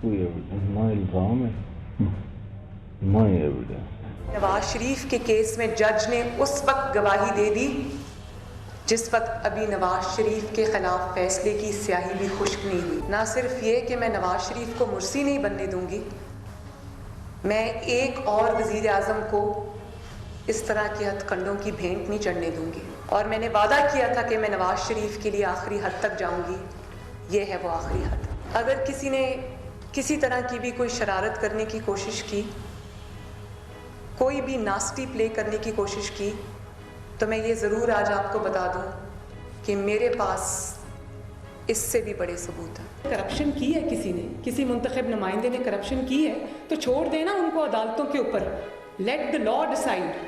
کوئی ایویڈنس نہ الزام ہے نہ ایویڈنس. نواز شریف کے کیس میں جج نے اس وقت گواہی دے دی جس وقت ابھی نواز شریف کے خلاف فیصلے کی سیاہی بھی خشک نہیں ہوئی. نہ صرف یہ کہ میں نواز شریف کو مرسی نہیں بننے دوں گی، میں ایک اور وزیر اعظم کو اس طرح کے ہتھ کنڈوں کی بھینٹ نہیں چڑھنے دوں گی. اور میں نے وعدہ کیا تھا کہ میں نواز شریف کے لیے آخری حد تک جاؤں گی. یہ ہے وہ آخری حد. اگر کسی نے کسی طرح کی بھی کوئی شرارت کرنے کی کوشش کی، کوئی بھی ناسٹی پلے کرنے کی کوشش کی، تو میں یہ ضرور آج آپ کو بتا دوں کہ میرے پاس اس سے بھی بڑے ثبوت ہیں. کرپشن کی ہے کسی نے، کسی منتخب نمائندے نے کرپشن کی ہے تو چھوڑ دینا ان کو عدالتوں کے اوپر. Let the law decide.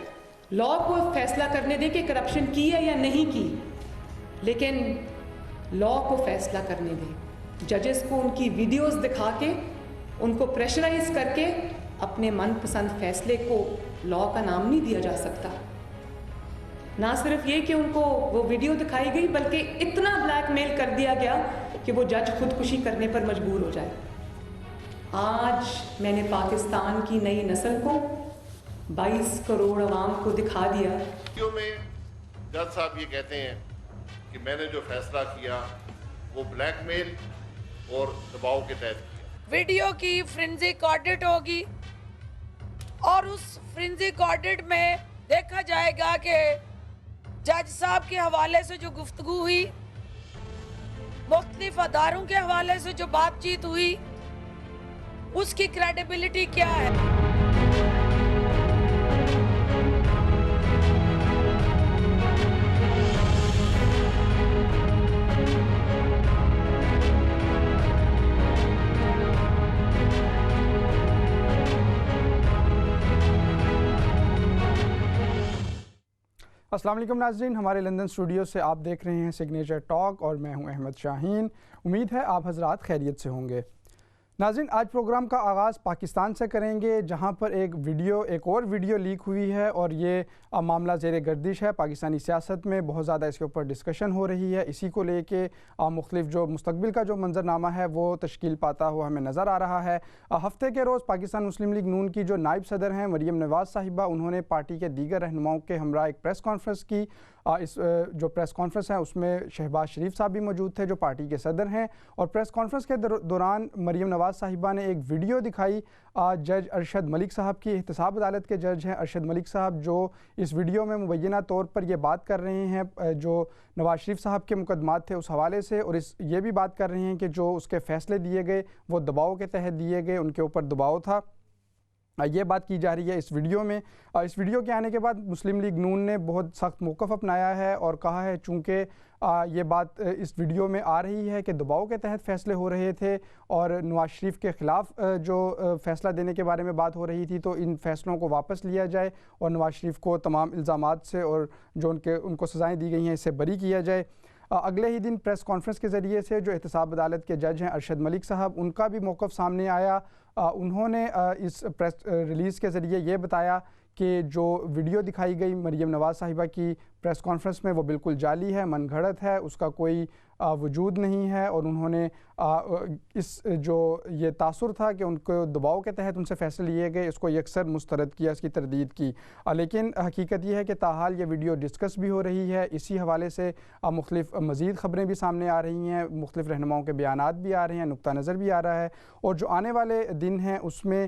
لا کو فیصلہ کرنے دے کہ کرپشن کی ہے یا نہیں کی، لیکن لا کو فیصلہ کرنے دے. ججز کو ان کی ویڈیوز دکھا کے، ان کو پریشرائز کر کے اپنے من پسند فیصلے کو لا کا نام نہیں دیا جا سکتا. نہ صرف یہ کہ ان کو وہ ویڈیو دکھائی گئی، بلکہ اتنا بلیک میل کر دیا گیا کہ وہ جج خودکشی کرنے پر مجبور ہو جائے. آج میں نے پاکستان کی نئی نسل کو 22 کروڑ عوام کو دکھا دیا. ویڈیو میں جج صاحب یہ کہتے ہیں کہ میں نے جو فیصلہ کیا وہ بلیک میل اور دباؤ کے تحت کیا. ویڈیو کی فرینزک آڈٹ ہوگی اور اس فرینزک آڈٹ میں دیکھا جائے گا کہ جج صاحب کے حوالے سے جو گفتگو ہوئی، مختلف اداروں کے حوالے سے جو بات چیت ہوئی، اس کی کریڈیبلٹی کیا ہے. السلام علیکم ناظرین، ہمارے لندن اسٹوڈیو سے آپ دیکھ رہے ہیں سگنیچر ٹاک اور میں ہوں احمد شاہین. امید ہے آپ حضرات خیریت سے ہوں گے. ناظرین، آج پروگرام کا آغاز پاکستان سے کریں گے، جہاں پر ایک اور ویڈیو لیک ہوئی ہے اور یہ معاملہ زیر گردش ہے. پاکستانی سیاست میں بہت زیادہ اس کے اوپر ڈسکشن ہو رہی ہے. اسی کو لے کے مختلف جو مستقبل کا جو منظرنامہ ہے وہ تشکیل پاتا ہوا ہمیں نظر آ رہا ہے. ہفتے کے روز پاکستان مسلم لیگ نون کی جو نائب صدر ہیں مریم نواز صاحبہ، انہوں نے پارٹی کے دیگر رہنماؤں کے ہمراہ ایک پریس کانفرنس کی. اس جو پریس کانفرنس ہے اس میں شہباز شریف صاحب بھی موجود تھے جو پارٹی کے صدر ہیں. اور پریس کانفرنس کے دوران مریم نواز صاحبہ نے ایک ویڈیو دکھائی جج ارشد ملک صاحب کی. احتساب عدالت کے جج ہیں ارشد ملک صاحب، جو اس ویڈیو میں مبینہ طور پر یہ بات کر رہے ہیں جو نواز شریف صاحب کے مقدمات تھے اس حوالے سے، اور یہ بھی بات کر رہے ہیں کہ جو اس کے فیصلے دیے گئے وہ دباؤ کے تحت دیے گئے، ان کے اوپر دباؤ تھا. یہ بات کی جا رہی ہے اس ویڈیو میں. اس ویڈیو کے آنے کے بعد مسلم لیگ نون نے بہت سخت موقف اپنایا ہے اور کہا ہے چونکہ یہ بات اس ویڈیو میں آ رہی ہے کہ دباؤ کے تحت فیصلے ہو رہے تھے اور نواز شریف کے خلاف جو فیصلہ دینے کے بارے میں بات ہو رہی تھی، تو ان فیصلوں کو واپس لیا جائے اور نواز شریف کو تمام الزامات سے اور جو ان کو سزائیں دی گئی ہیں اس سے بری کیا جائے. اگلے ہی دن پریس کانفرنس کے ذریعے سے جو احتساب عدالت کے جج ہیں ارشد ملک صاحب، ان کا بھی موقف سامنے آیا. انہوں نے اس پریس ریلیز کے ذریعے یہ بتایا کہ جو ویڈیو دکھائی گئی مریم نواز صاحبہ کی پریس کانفرنس میں وہ بالکل جعلی ہے، من گھڑت ہے، اس کا کوئی وجود نہیں ہے. اور انہوں نے اس جو یہ تاثر تھا کہ ان کو دباؤ کے تحت ان سے فیصلے لیے گئے، اس کو یکسر مسترد کیا، اس کی تردید کی. لیکن حقیقت یہ ہے کہ تاحال یہ ویڈیو ڈسکس بھی ہو رہی ہے. اسی حوالے سے مختلف مزید خبریں بھی سامنے آ رہی ہیں، مختلف رہنماؤں کے بیانات بھی آ رہے ہیں، نقطہ نظر بھی آ رہا ہے. اور جو آنے والے دن ہیں اس میں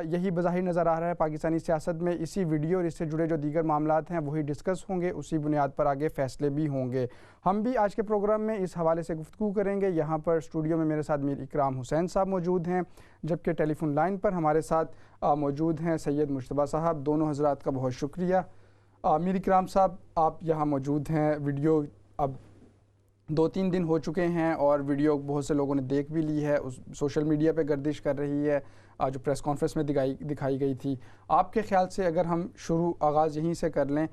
یہی بظاہر نظر آ رہا ہے پاکستانی سیاست میں اسی ویڈیو اور اس سے جڑے جو دیگر معاملات ہیں وہی ڈسکس ہوں گے، اسی بنیاد پر آگے فیصلے بھی ہوں گے. ہم بھی آج کے پروگرام میں اس حوالے سے گفتگو کریں گے. یہاں پر اسٹوڈیو میں میرے ساتھ میر اکرام حسین صاحب موجود ہیں، جبکہ ٹیلی فون لائن پر ہمارے ساتھ موجود ہیں سید مجتبیٰ صاحب. دونوں حضرات کا بہت شکریہ. میر اکرام صاحب، آپ یہاں موجود ہیں. ویڈیو اب 2-3 دن ہو چکے ہیں اور ویڈیو بہت سے لوگوں نے دیکھ بھی لی ہے، سوشل میڈیا پہ گردش کر رہی ہے جو پریس کانفرنس میں دکھائی گئی تھی. آپ کے خیال سے اگر ہم آغاز یہیں سے کر لیں،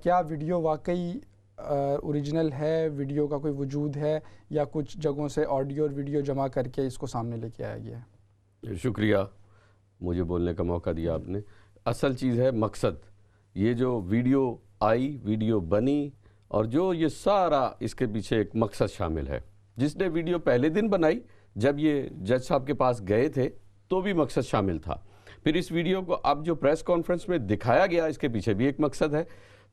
کیا ویڈیو واقعی اوریجنل ہے، ویڈیو کا کوئی وجود ہے، یا کچھ جگہوں سے آڈیو اور ویڈیو جمع کر کے اس کو سامنے لے کے آیا گیا ہے؟ شکریہ، مجھے بولنے کا موقع دیا آپ نے. اصل چیز ہے مقصد. یہ جو ویڈیو آئی، ویڈیو بنی، اور جو یہ سارا اس کے پیچھے ایک مقصد شامل ہے. جس نے ویڈیو پہلے دن بنائی، جب یہ جج صاحب کے پاس گئے تھے تو بھی مقصد شامل تھا. پھر اس ویڈیو کو اب جو پریس کانفرنس میں دکھایا گیا اس کے پیچھے بھی ایک مقصد ہے.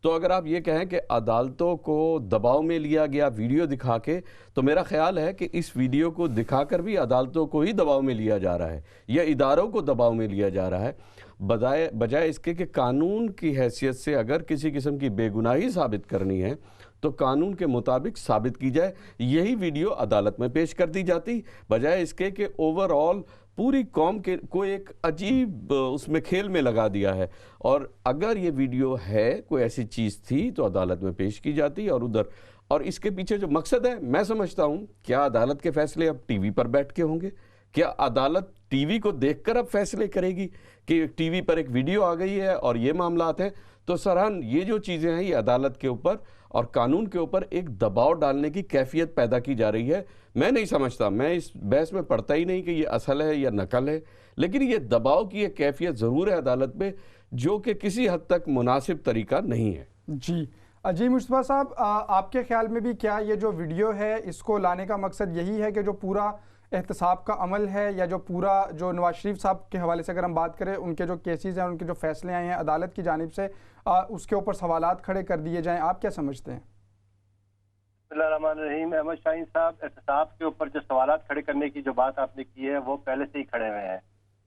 تو اگر آپ یہ کہیں کہ عدالتوں کو دباؤ میں لیا گیا ویڈیو دکھا کے, تو میرا خیال ہے کہ اس ویڈیو کو دکھا کر بھی عدالتوں کو ہی دباؤ میں لیا جا رہا ہے یا اداروں کو دباؤ میں لیا جا رہا ہے, بجائے اس کے کہ قانون کی حیثیت سے اگر کسی قسم کی بے گناہی ثابت کرنی ہے تو قانون کے مطابق ثابت کی جائے. یہی ویڈیو عدالت میں پیش کر دی جاتی, بجائے اس کے کہ اوور آل پوری قوم کے کو ایک عجیب اس میں کھیل میں لگا دیا ہے. اور اگر یہ ویڈیو ہے کوئی ایسی چیز تھی تو عدالت میں پیش کی جاتی اور اس کے پیچھے جو مقصد ہے میں سمجھتا ہوں, کیا عدالت کے فیصلے اب ٹی وی پر بیٹھ کے ہوں گے؟ کیا عدالت ٹی وی کو دیکھ کر اب فیصلے کرے گی کہ ٹی وی پر ایک ویڈیو آ گئی ہے اور یہ معاملات ہیں؟ تو سرحان یہ جو چیزیں ہیں یہ عدالت کے اوپر اور قانون کے اوپر ایک دباؤ ڈالنے کی کیفیت پیدا کی جا رہی ہے. میں نہیں سمجھتا, میں اس بحث میں پڑھتا ہی نہیں کہ یہ اصل ہے یا نقل ہے, لیکن یہ دباؤ کی ایک کیفیت ضرور ہے عدالت میں جو کہ کسی حد تک مناسب طریقہ نہیں ہے. جی مصطفیٰ صاحب, آپ کے خیال میں بھی کیا یہ جو ویڈیو ہے اس کو لانے کا مقصد یہی ہے کہ جو پورا احتساب کا عمل ہے یا جو پورا جو نواز شریف صاحب کے حوالے سے اگر ہم بات کریں, ان کے جو کیسز ہیں, ان کے جو فیصلے آئے ہیں عدالت کی جانب سے, اس کے اوپر سوالات کھڑے کر دیے جائیں؟ آپ کیا سمجھتے ہیں؟ بسم اللہ الرحمن الرحیم. احمد شاہین صاحب, احتساب کے اوپر جو سوالات کھڑے کرنے کی جو بات آپ نے کی ہے وہ پہلے سے ہی کھڑے ہوئے ہیں.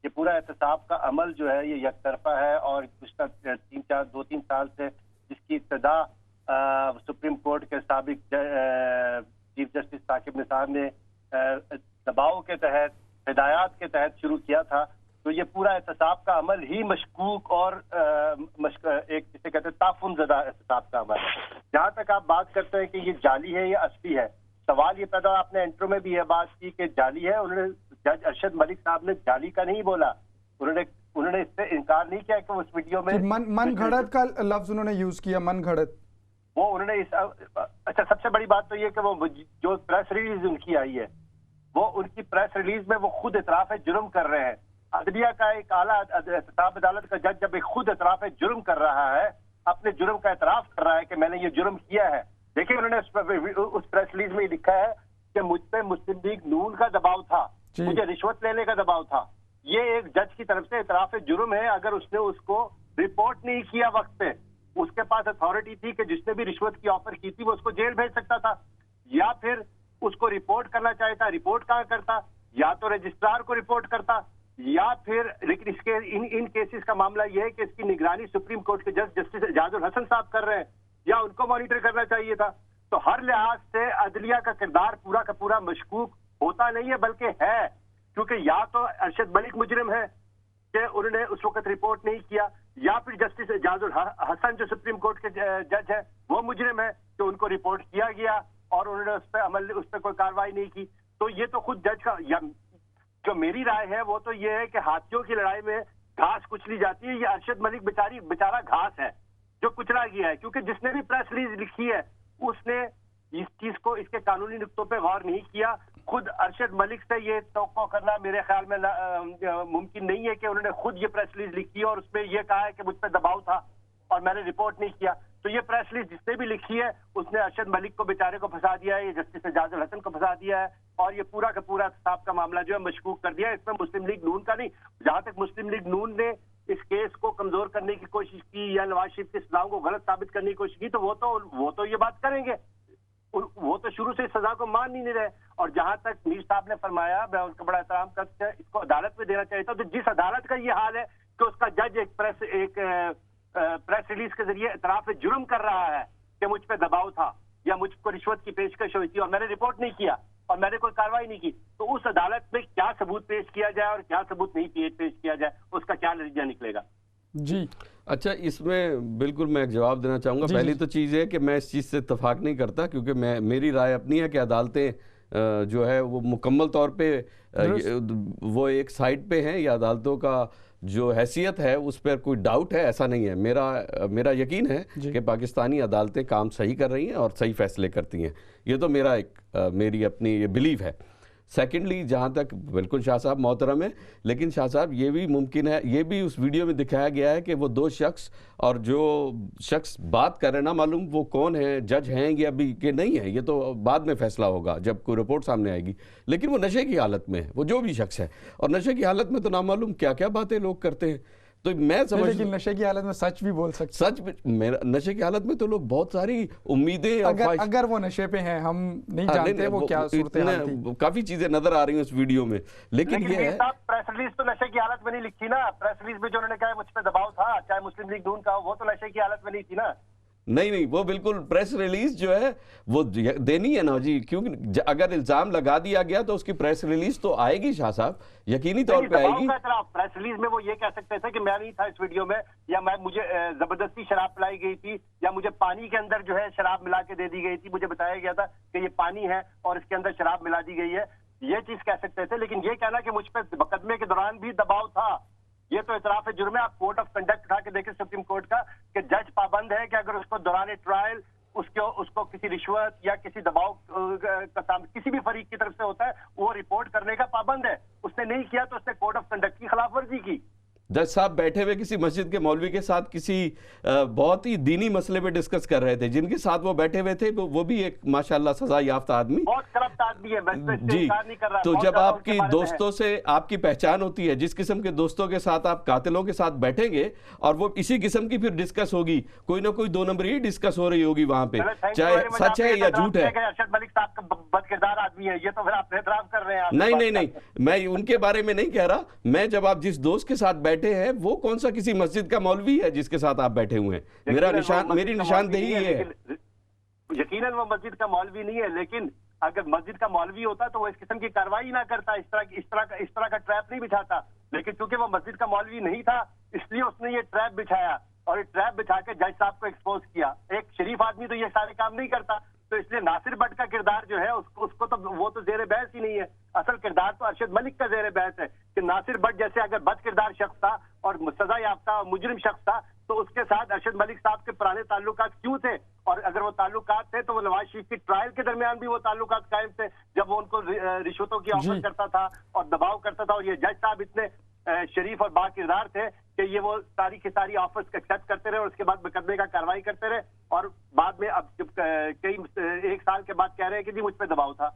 یہ پورا احتساب کا عمل جو ہے یہ یک طرفہ ہے اور گزشتہ 2-3 سال سے جس کی ابتدا سپریم کورٹ کے سابق چیف جسٹس ثاقب نثار نے دباؤ کے تحت ہدایات کے تحت شروع کیا تھا, تو یہ پورا احتساب کا عمل ہی مشکوک اور ایک جسے کہتے ہیں تعفن زدہ احتساب کا عمل ہے. جہاں تک آپ بات کرتے ہیں کہ یہ جعلی ہے یا اصلی ہے, سوال یہ پیدا, آپ نے انٹرو میں بھی یہ بات کی کہ جعلی ہے. انہوں نے جج ارشد ملک صاحب نے جعلی کا نہیں بولا, انہوں نے اس سے انکار نہیں کیا کہ اس ویڈیو میں من گھڑت کا لفظ انہوں نے یوز کیا, من گھڑت. وہ انہوں نے اچھا, سب سے بڑی بات تو یہ کہ وہ جو پریس ریلیز ان کی آئی ہے وہ ان کی پریس ریلیز میں وہ خود اعتراف جرم کر رہے ہیں. عدلیہ کا ایک اعلیٰ احتساب عدالت کا جج جب ایک خود اعتراف جرم کر رہا ہے, اپنے جرم کا اعتراف کر رہا ہے کہ میں نے یہ جرم کیا ہے. دیکھیں انہوں نے اس پریس ریلیز میں یہ لکھا ہے کہ مجھ پہ مسلم لیگ نون کا دباؤ تھا, مجھے رشوت لینے کا دباؤ تھا. یہ ایک جج کی طرف سے اعتراف جرم ہے. اگر اس نے اس کو رپورٹ نہیں کیا وقت پہ, اس کے پاس اتھارٹی تھی کہ جس نے بھی رشوت کی آفر کی تھی وہ اس کو جیل بھیج سکتا تھا, یا پھر اس کو رپورٹ کرنا چاہتا, رپورٹ کہاں کرتا, یا تو رجسٹرار کو رپورٹ کرتا, یا پھر, لیکن اس کے ان کیسز کا معاملہ یہ ہے کہ اس کی نگرانی سپریم کورٹ کے جج جسٹس اعجاز الحسن صاحب کر رہے ہیں, یا ان کو مانیٹر کرنا چاہیے تھا. تو ہر لحاظ سے عدلیہ کا کردار پورا کا پورا مشکوک ہوتا نہیں ہے بلکہ ہے, کیونکہ یا تو ارشد ملک مجرم ہے کہ انہوں نے اس وقت رپورٹ نہیں کیا, یا پھر جسٹس اعجاز الحسن جو سپریم کورٹ کے جج ہے وہ مجرم ہے کہ ان کو رپورٹ کیا گیا اور انہوں نے اس پہ کوئی کارروائی نہیں کی. تو یہ تو خود جج کا, جو میری رائے ہے وہ تو یہ ہے کہ ہاتھیوں کی لڑائی میں گھاس کچلی جاتی ہے. یہ ارشد ملک بیچارہ گھاس ہے جو کچلا گیا ہے, کیونکہ جس نے بھی پریس ریلیز لکھی ہے اس نے اس چیز کو, اس کے قانونی نقطوں پہ غور نہیں کیا. خود ارشد ملک سے یہ توقع کرنا میرے خیال میں ممکن نہیں ہے کہ انہوں نے خود یہ پریس ریلیز لکھی اور اس میں یہ کہا ہے کہ مجھ پہ دباؤ تھا اور میں نے رپورٹ نہیں کیا. تو یہ پریس ریلیز جس نے بھی لکھی ہے اس نے ارشد ملک کو بیچارے کو پھنسا دیا ہے, یہ جسٹس اعجاز الحسن کو پھنسا دیا ہے, اور یہ پورا کا پورا احتساب کا معاملہ جو ہے مشکوک کر دیا ہے. اس میں مسلم لیگ نون کا نہیں. جہاں تک مسلم لیگ نون نے اس کیس کو کمزور کرنے کی کوشش کی یا نواز شریف کے اسلام کو غلط ثابت کرنے کی کوشش کی تو وہ تو یہ بات کریں گے, وہ تو شروع سے سزا کو مان ہی نہیں رہے. اور جہاں تک میر صاحب نے فرمایا, میں اس کا بڑا احترام کرتا ہوں, اس کو عدالت میں دینا چاہیے تھا. تو جس عدالت کا یہ حال ہے کہ اس کا جج ایک پریس ریلیز کے ذریعے اعتراف جرم کر رہا ہے کہ مجھ پہ دباؤ تھا یا مجھ کو رشوت کی پیشکش ہوئی تھی اور میں نے رپورٹ نہیں کیا اور میں نے کوئی کارروائی نہیں کی, تو اس عدالت میں کیا ثبوت پیش کیا جائے اور کیا ثبوت نہیں پیش کیا جائے, اس کا کیا نتیجہ نکلے گا. جی اچھا, اس میں بالکل میں ایک جواب دینا چاہوں گا. پہلی تو چیز ہے کہ میں اس چیز سے اتفاق نہیں کرتا, کیونکہ میری رائے اپنی ہے کہ عدالتیں جو ہے وہ مکمل طور پہ وہ ایک سائٹ پہ ہیں, یا عدالتوں کا جو حیثیت ہے اس پر کوئی ڈاؤٹ ہے, ایسا نہیں ہے. میرا یقین ہے کہ پاکستانی عدالتیں کام صحیح کر رہی ہیں اور صحیح فیصلے کرتی ہیں. یہ تو میری اپنی یہ بلیف ہے. سیکنڈلی جہاں تک بالکل شاہ صاحب محترم ہے، لیکن شاہ صاحب یہ بھی ممکن ہے، یہ بھی اس ویڈیو میں دکھایا گیا ہے کہ وہ دو شخص، اور جو شخص بات کر رہے ہیں نا معلوم وہ کون ہے، جج ہیں یا ابھی کہ نہیں ہے، یہ تو بعد میں فیصلہ ہوگا جب کوئی رپورٹ سامنے آئے گی، لیکن وہ نشے کی حالت میں ہے، وہ جو بھی شخص ہے، اور نشے کی حالت میں تو نامعلوم کیا کیا باتیں لوگ کرتے ہیں. تو میں سمجھ، لیکن نشے کی حالت میں سچ بھی بول سکتے، سچ نشے کی حالت میں تو لوگ بہت ساری امیدیں، اگر وہ نشے پہ ہیں، ہم نہیں جانتے وہ کیا صورتحال تھی، کافی چیزیں نظر آ رہی ہیں اس ویڈیو میں، لیکن یہ ہے پریس ریلیز تو نشے کی حالت میں نہیں لکھی نا. پریس ریلیز میں جو انہوں نے کہا مجھ پہ دباؤ تھا، چاہے مسلم لیگ نون کا ہو، وہ تو نشے کی حالت میں نہیں تھی نا. نہیں وہ بالکل پریس ریلیز جو ہے وہ دینی ہے نا جی، کیونکہ اگر الزام لگا دیا گیا تو اس کی پریس ریلیز تو آئے گی شاہ صاحب، یقینی طور پہ آئے گی. پریس ریلیز میں وہ یہ کہہ سکتے تھے کہ میں نہیں تھا اس ویڈیو میں، یا مجھے زبردستی شراب پلائی گئی تھی، یا مجھے پانی کے اندر جو ہے شراب ملا کے دے دی گئی تھی، مجھے بتایا گیا تھا کہ یہ پانی ہے اور اس کے اندر شراب ملا دی گئی ہے، یہ چیز کہہ سکتے تھے. لیکن یہ کہنا کہ مجھ پہ مقدمے کے دوران بھی دباؤ تھا، یہ تو اعتراف جرم ہے. آپ کورٹ آف کنڈکٹ اٹھا کے دیکھیں سپریم کورٹ کا، کہ جج پابند ہے کہ اگر اس کو دوران ٹرائل اس کو کسی رشوت یا کسی دباؤ کا کسی بھی فریق کی طرف سے ہوتا ہے، وہ رپورٹ کرنے کا پابند ہے. اس نے نہیں کیا تو اس نے کورٹ آف کنڈکٹ کی خلاف ورزی کی. جج صاحب بیٹھے ہوئے کسی مسجد کے مولوی کے ساتھ کسی بہت ہی دینی مسئلے پہ ڈسکس کر رہے تھے، جن کے ساتھ وہ بیٹھے ہوئے تھے وہ بھی ایک ماشاءاللہ سزا یافتہ آدمی، بہت کرپٹ آدمی ہے. جی. تو جب آپ کی دوستوں سے آپ کی پہچان ہوتی ہے، جس قسم کے دوستوں کے ساتھ آپ قاتلوں کے ساتھ بیٹھیں گے، اور وہ اسی قسم کی پھر ڈسکس ہوگی، کوئی نہ کوئی 2 نمبری ڈسکس ہو رہی ہوگی وہاں پہ، چاہے سچ ہے یا جھوٹ ہے. ارشد ملک صاحب کا بد کردار آدمی ہے، یہ تو پھر آپ اعتراف کر رہے ہیں. نہیں میں ان کے بارے میں نہیں کہہ رہا، میں جب آپ جس دوست کے ساتھ بیٹھے ہیں وہ کون سا کسی مسجد کا مولوی ہے جس کے ساتھ آپ بیٹھے ہوئے ہیں. میری نشاندہی یہ ہے. یقیناً وہ مسجد کا مولوی نہیں ہے، لیکن اگر مسجد کا مولوی ہوتا تو وہ اس قسم کی کارروائی نہ کرتا، اس طرح کا ٹریپ نہیں بچھاتا. لیکن چونکہ وہ مسجد کا مولوی نہیں تھا، اس لیے اس نے یہ ٹریپ بچھایا، اور یہ ٹریپ بچھا کے جج صاحب کو ایکسپوز کیا. ایک شریف آدمی تو یہ سارے کام نہیں کرتا، تو اس لیے ناصر بٹ کا کردار جو ہے اس کو تو وہ تو زیر بحث ہی نہیں ہے. اصل کردار تو ارشد ملک کا زیر بحث ہے کہ ناصر بٹ جیسے اگر بد کردار شخص تھا اور سزا یافتہ مجرم شخص تھا تو اس کے ساتھ ارشد ملک صاحب کے پرانے تعلقات کیوں تھے، اور اگر وہ تعلقات تھے تو وہ نواز شریف کی ٹرائل کے درمیان بھی وہ تعلقات قائم تھے، جب وہ ان کو رشوتوں کی آفر کرتا تھا اور دباؤ کرتا تھا. اور یہ جج صاحب اتنے شریف اور با کردار تھے کہ یہ وہ ساری کی ساری آفرز ایکسیپٹ کرتے رہے اور اس کے بعد مقدمے کا کارروائی کرتے رہے، اور بعد میں اب جب ایک سال کے بعد کہہ رہے ہیں کہ جی مجھ پہ دباؤ تھا.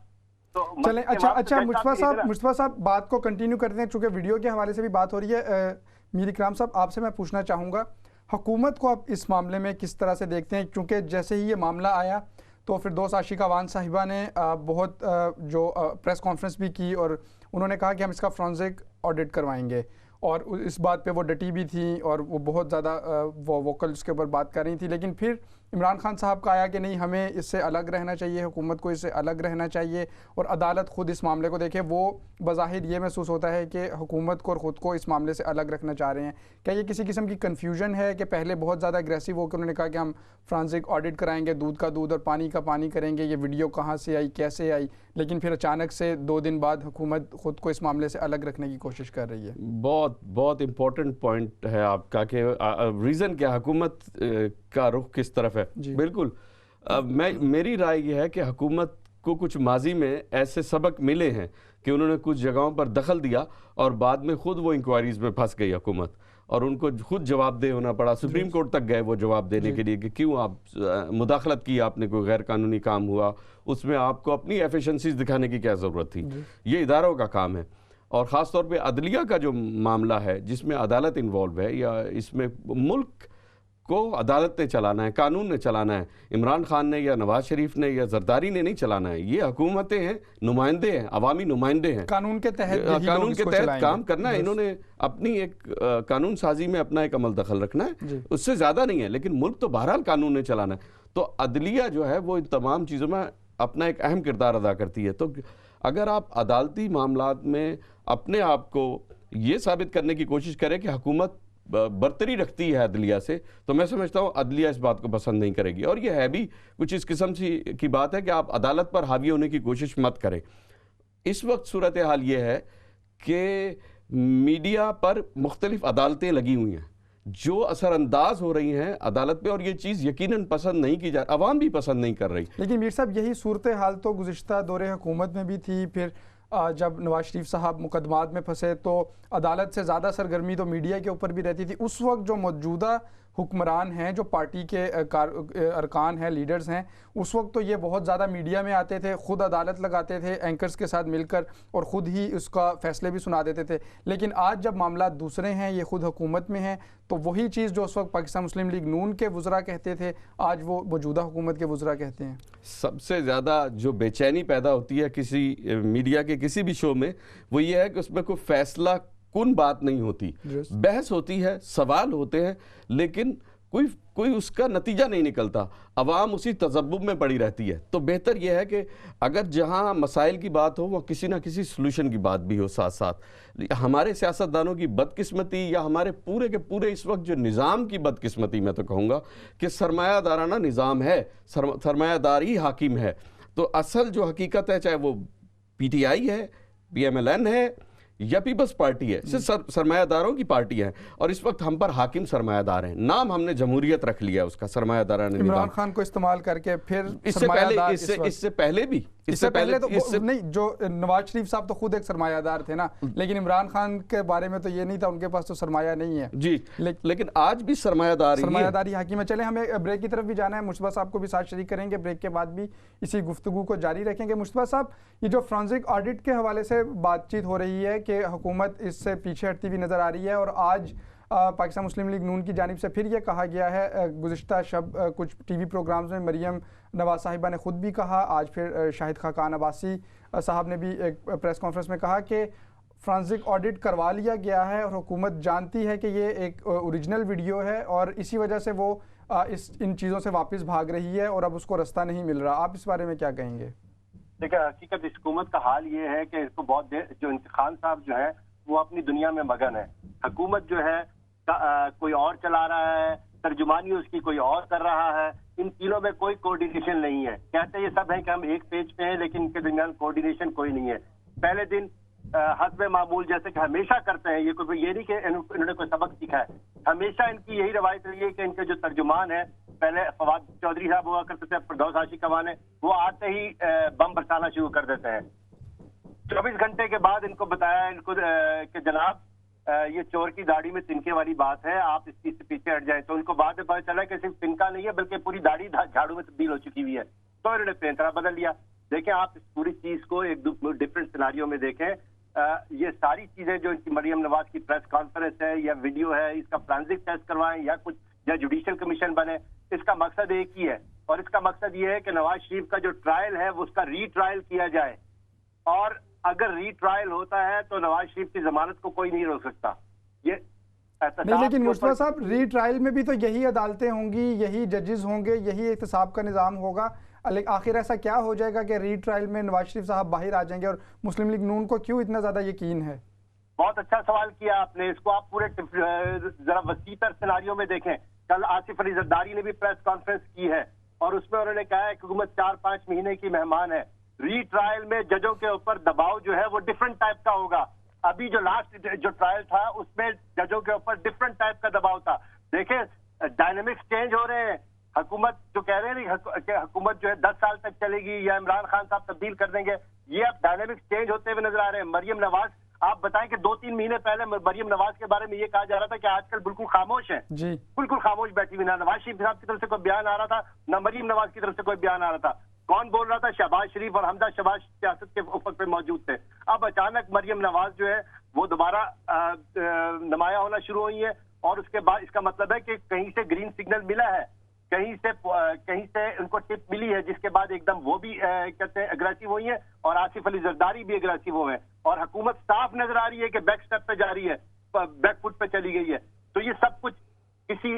چلیں اچھا مصطفیٰ صاحب بات کو کنٹینیو کرتے ہیں، چونکہ ویڈیو کے حوالے سے بھی بات ہو رہی ہے. میر اکرام صاحب آپ سے میں پوچھنا چاہوں گا حکومت کو آپ اس معاملے میں کس طرح سے دیکھتے ہیں، کیونکہ جیسے ہی یہ معاملہ آیا تو پھر دوست عاشقہ وان صاحبہ نے بہت جو پریس کانفرنس بھی کی اور انہوں نے کہا کہ ہم اس کا فرانزک آڈٹ کروائیں گے، اور اس بات پہ وہ ڈٹی بھی تھیں اور وہ بہت زیادہ وہ ووکل اس کے اوپر بات کر رہی تھی. لیکن پھر عمران خان صاحب کا آیا کہ نہیں ہمیں اس سے الگ رہنا چاہیے، حکومت کو اس سے الگ رہنا چاہیے، اور عدالت خود اس معاملے کو دیکھے. وہ بظاہر یہ محسوس ہوتا ہے کہ حکومت کو اور خود کو اس معاملے سے الگ رکھنا چاہ رہے ہیں. کیا یہ کسی قسم کی کنفیوژن ہے کہ پہلے بہت زیادہ اگریسو ہو کے انہوں نے کہا کہ ہم فرانزک آڈٹ کرائیں گے، دودھ کا دودھ اور پانی کا پانی کریں گے، یہ ویڈیو کہاں سے آئی کیسے آئی، لیکن پھر اچانک سے 2 دن بعد حکومت خود کو اس معاملے سے الگ رکھنے کی کوشش کر رہی ہے؟ بہت امپورٹنٹ پوائنٹ ہے آپ کا کہ ریزن کیا حکومت کا رخ کس طرف ہے. بالکل میری رائے یہ ہے کہ حکومت کو کچھ ماضی میں ایسے سبق ملے ہیں کہ انہوں نے کچھ جگہوں پر دخل دیا اور بعد میں خود وہ انکوائریز میں پھنس گئی حکومت، اور ان کو خود جواب دہ ہونا پڑا. سپریم کورٹ تک گئے وہ جواب دینے کے لیے کہ کیوں آپ مداخلت کی، آپ نے کوئی غیر قانونی کام ہوا، اس میں آپ کو اپنی ایفیشنسیز دکھانے کی کیا ضرورت تھی. یہ اداروں کا کام ہے، اور خاص طور پہ عدلیہ کا جو معاملہ ہے جس میں عدالت انوالو ہے، یا اس میں ملک کو عدالت نے چلانا ہے، قانون نے چلانا ہے. عمران خان نے یا نواز شریف نے یا زرداری نے نہیں چلانا ہے. یہ حکومتیں ہیں، نمائندے ہیں، عوامی نمائندے ہیں، قانون کے تحت کام کرنا ہے. انہوں نے اپنی ایک قانون سازی میں اپنا ایک عمل دخل رکھنا ہے، اس سے زیادہ نہیں ہے، لیکن ملک تو بہرحال قانون نے چلانا ہے. تو عدلیہ جو ہے وہ ان تمام چیزوں میں اپنا ایک اہم کردار ادا کرتی ہے. تو اگر آپ عدالتی معاملات میں اپنے آپ کو یہ ثابت کرنے کی کوشش کریں کہ حکومت برتری رکھتی ہے عدلیہ سے، تو میں سمجھتا ہوں عدلیہ اس بات کو پسند نہیں کرے گی. اور یہ ہے بھی کچھ اس قسم کی بات ہے کہ آپ عدالت پر حاوی ہونے کی کوشش مت کریں. اس وقت صورتحال یہ ہے کہ میڈیا پر مختلف عدالتیں لگی ہوئی ہیں جو اثر انداز ہو رہی ہیں عدالت پہ، اور یہ چیز یقیناً پسند نہیں کی جا، عوام بھی پسند نہیں کر رہی. لیکن میر صاحب یہی صورتحال تو گزشتہ دور حکومت میں بھی تھی، پھر جب نواز شریف صاحب مقدمات میں پھنسے تو عدالت سے زیادہ سرگرمی تو میڈیا کے اوپر بھی رہتی تھی. اس وقت جو موجودہ حکمران ہیں, جو پارٹی کے ارکان ہیں, لیڈرز ہیں, اس وقت تو یہ بہت زیادہ میڈیا میں آتے تھے, خود عدالت لگاتے تھے اینکرز کے ساتھ مل کر, اور خود ہی اس کا فیصلے بھی سنا دیتے تھے. لیکن آج جب معاملات دوسرے ہیں, یہ خود حکومت میں ہیں, تو وہی چیز جو اس وقت پاکستان مسلم لیگ نون کے وزراء کہتے تھے, آج وہ موجودہ حکومت کے وزراء کہتے ہیں. سب سے زیادہ جو بے چینی پیدا ہوتی ہے کسی میڈیا کے کسی بھی شو میں, وہ یہ ہے کہ اس میں کوئی فیصلہ کن بات نہیں ہوتی. بحث ہوتی ہے, سوال ہوتے ہیں, لیکن کوئی اس کا نتیجہ نہیں نکلتا. عوام اسی تذبذب میں پڑی رہتی ہے. تو بہتر یہ ہے کہ اگر جہاں مسائل کی بات ہو, وہ کسی نہ کسی سلوشن کی بات بھی ہو ساتھ ساتھ. ہمارے سیاستدانوں کی بدقسمتی, یا ہمارے پورے کے پورے اس وقت جو نظام کی بدقسمتی, میں تو کہوں گا کہ سرمایہ دارانہ نظام ہے, سرمایہ داری حاکم ہے. تو اصل جو حقیقت ہے, چاہے وہ پی ٹی آئی ہے, پی ایم ایل این ہے, یا پیپلز پارٹی ہے, سرمایہ داروں کی پارٹی ہے, اور اس وقت ہم پر حاکم سرمایہ دار ہیں. نام ہم نے جمہوریت رکھ لیا اس کا, سرمایہ دارانہ نظام. عمران خان کو استعمال کر کے پھر اس سے پہلے بھی اس سے پہلے تو نہیں, جو نواز شریف صاحب تو خود ایک سرمایہ دار تھے نا, لیکن عمران خان کے بارے میں تو یہ نہیں تھا, ان کے پاس تو سرمایہ نہیں ہے. جی, لیکن آج بھی سرمایہ داری حاکم ہے. چلیں ہمیں بریک کی طرف بھی جانا ہے, مشتبہ صاحب کو بھی ساتھ شریک کریں گے, بریک کے بعد بھی اسی گفتگو کو جاری رکھیں گے. مشتبہ صاحب, یہ جو فرانزک آڈٹ کے حوالے سے بات چیت ہو رہی ہے کہ حکومت اس سے پیچھے ہٹتی ہوئی نظر آ رہی ہے, اور آج پاکستان مسلم لیگ نون کی جانب سے پھر یہ کہا گیا ہے, گزشتہ شب کچھ ٹی وی پروگرامز میں مریم نواز صاحبہ نے خود بھی کہا, آج پھر شاہد خاقان عباسی صاحب نے بھی ایک پریس کانفرنس میں کہا کہ فرانزک آڈٹ کروا لیا گیا ہے, اور حکومت جانتی ہے کہ یہ ایک اوریجنل ویڈیو ہے, اور اسی وجہ سے وہ ان چیزوں سے واپس بھاگ رہی ہے, اور اب اس کو رستہ نہیں مل رہا. آپ اس بارے میں کیا کہیں گے؟ دیکھیں, حقیقت اس حکومت کا حال یہ ہے کہ اس کو بہت دیر, جو خان صاحب جو ہے وہ اپنی دنیا میں مگن ہے. حکومت جو ہے کوئی اور چلا رہا ہے, ترجمانی اس کی کوئی اور کر رہا ہے, ان تینوں میں کوئی کوارڈینیشن نہیں ہے. کہتے یہ سب ہیں کہ ہم ایک پیج پہ ہیں, لیکن ان کے درمیان کوارڈینیشن کوئی نہیں ہے. پہلے دن حسب معمول جیسے کہ ہمیشہ کرتے ہیں, یہ نہیں کہ انہوں نے کوئی سبق سیکھا ہے, ہمیشہ ان کی یہی روایت رہی ہے کہ ان کے جو ترجمان ہیں, پہلے فواد چودھری صاحب ہوا کرتے تھے, فردوس عاشق خوان ہے, وہ آتے ہی بم برسانا شروع کر دیتے ہیں. 24 گھنٹے کے بعد ان کو بتایا ان کو کہ جناب یہ چور کی داڑھی میں تنکے والی بات ہے, آپ اس چیز سے پیچھے ہٹ جائیں. تو ان کو بعد میں پتا چلا کہ صرف تنکا نہیں ہے بلکہ پوری داڑھی جھاڑو میں تبدیل ہو چکی ہوئی ہے. تو انہوں نے پینترا بدل لیا. دیکھیں, آپ اس پوری چیز کو ایک ڈفرینٹ سیناریو میں دیکھیں. یہ ساری چیزیں جو ان کی مریم نواز کی پریس کانفرنس ہے یا ویڈیو ہے, اس کا فرانزک ٹیسٹ کروائیں یا کچھ, یا جوڈیشل کمیشن بنے, اس کا مقصد ایک ہی ہے, اور اس کا مقصد یہ ہے کہ نواز شریف کا جو ٹرائل ہے وہ اس کا ری ٹرائل کیا جائے, اور اگر ری ٹرائل ہوتا ہے تو نواز شریف کی ضمانت کو کوئی نہیں روک سکتا. یہ نہیں, لیکن مشتبہ صاحب, ری ٹرائل میں بھی تو یہی عدالتیں ہوں گی, یہی ججز ہوں گے, یہی احتساب کا نظام ہوگا. آخر ایسا کیا ہو جائے گا کہ ری ٹرائل میں نواز شریف صاحب باہر آ جائیں گے, اور مسلم لیگ نون کو کیوں اتنا زیادہ یقین ہے؟ بہت اچھا سوال کیا آپ نے. اس کو آپ پورے ذرا وسیع تر سیناریو میں دیکھیں. کل آصف علی زرداری نے بھی پریس کانفرنس کی ہے, اور اس میں انہوں نے کہا ہے کہ حکومت 4-5 مہینے کی مہمان ہے. ری ٹرائل میں ججوں کے اوپر دباؤ جو ہے وہ ڈفرنٹ ٹائپ کا ہوگا. ابھی جو لاسٹ جو ٹرائل تھا اس میں ججوں کے اوپر ڈفرنٹ ٹائپ کا دباؤ تھا. دیکھیں, ڈائنامکس چینج ہو رہے ہیں. حکومت جو کہہ رہے ہیں کہ حکومت جو ہے 10 سال تک چلے گی یا عمران خان صاحب تبدیل کر دیں گے, یہ اب ڈائنامکس چینج ہوتے ہوئے نظر آ رہے ہیں. مریم نواز, آپ بتائیں کہ 2-3 مہینے پہلے مریم نواز کے بارے میں یہ کہا جا رہا تھا کہ آج کل بالکل خاموش ہے, بالکل خاموش بیٹھی ہوئی. نہ نواز شریف صاحب کی طرف سے کوئی بیان آ رہا تھا, نہ مریم نواز کی طرف سے کوئی بیان آ رہا تھا. کون بول رہا تھا؟ شہباز شریف اور حمزہ شہباز سیاست کے افق پہ موجود تھے. اب اچانک مریم نواز جو ہے وہ دوبارہ نمایاں ہونا شروع ہوئی ہے, اور اس کے بعد اس کا مطلب ہے کہ کہیں سے گرین سگنل ملا ہے, کہیں سے ان کو ٹپ ملی ہے, جس کے بعد ایک دم وہ بھی کہتے ہیں اگریسو ہوئی ہیں, اور آصف علی زرداری بھی اگریسو ہوئے ہیں, اور حکومت صاف نظر آ رہی ہے کہ بیک سٹیپ پہ جا رہی ہے, بیک فٹ پہ چلی گئی ہے. تو یہ سب کچھ کسی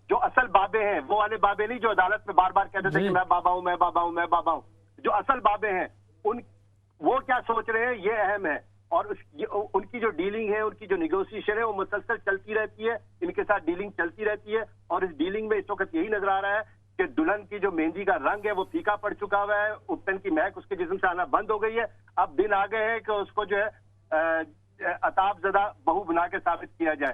جو اصل بابے ہیں, وہ والے بابے نہیں جو عدالت میں بار بار کہتے تھے کہ میں بابا ہوں, میں بابا ہوں, میں بابا ہوں. جو اصل بابے ہیں وہ کیا سوچ رہے ہیں, یہ اہم ہے. اور ان کی جو ڈیلنگ ہے, ان کی جو نیگوسیشن ہے, وہ مسلسل چلتی رہتی ہے, ان کے ساتھ ڈیلنگ چلتی رہتی ہے. اور اس ڈیلنگ میں اس وقت یہی نظر آ رہا ہے کہ دلہن کی جو مہندی کا رنگ ہے وہ پھیکا پڑ چکا ہوا ہے, اپٹن کی مہک اس کے جسم سے آنا بند ہو گئی ہے. اب دن آ گئے ہیں کہ اس کو جو ہے عطاب زدہ بہو بنا کے ثابت کیا جائے.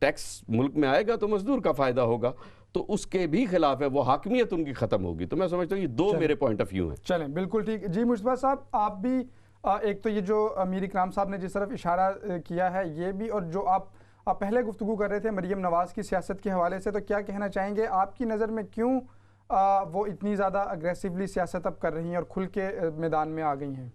ٹیکس ملک میں آئے گا تو مزدور کا فائدہ ہوگا، تو اس کے بھی خلاف ہے، وہ حاکمیت ان کی ختم ہوگی. تو میں سمجھتا ہوں یہ دو میرے پوائنٹ آف ویو ہیں. چلیں بالکل ٹھیک. جی مصطفیٰ صاحب، آپ بھی ایک تو یہ جو امیر اکرام صاحب نے جس طرف اشارہ کیا ہے یہ بھی، اور جو آپ پہلے گفتگو کر رہے تھے مریم نواز کی سیاست کے حوالے سے، تو کیا کہنا چاہیں گے آپ کی نظر میں کیوں وہ اتنی زیادہ اگریسولی سیاست اب کر رہی ہیں اور کھل کے میدان میں آ گئی ہیں؟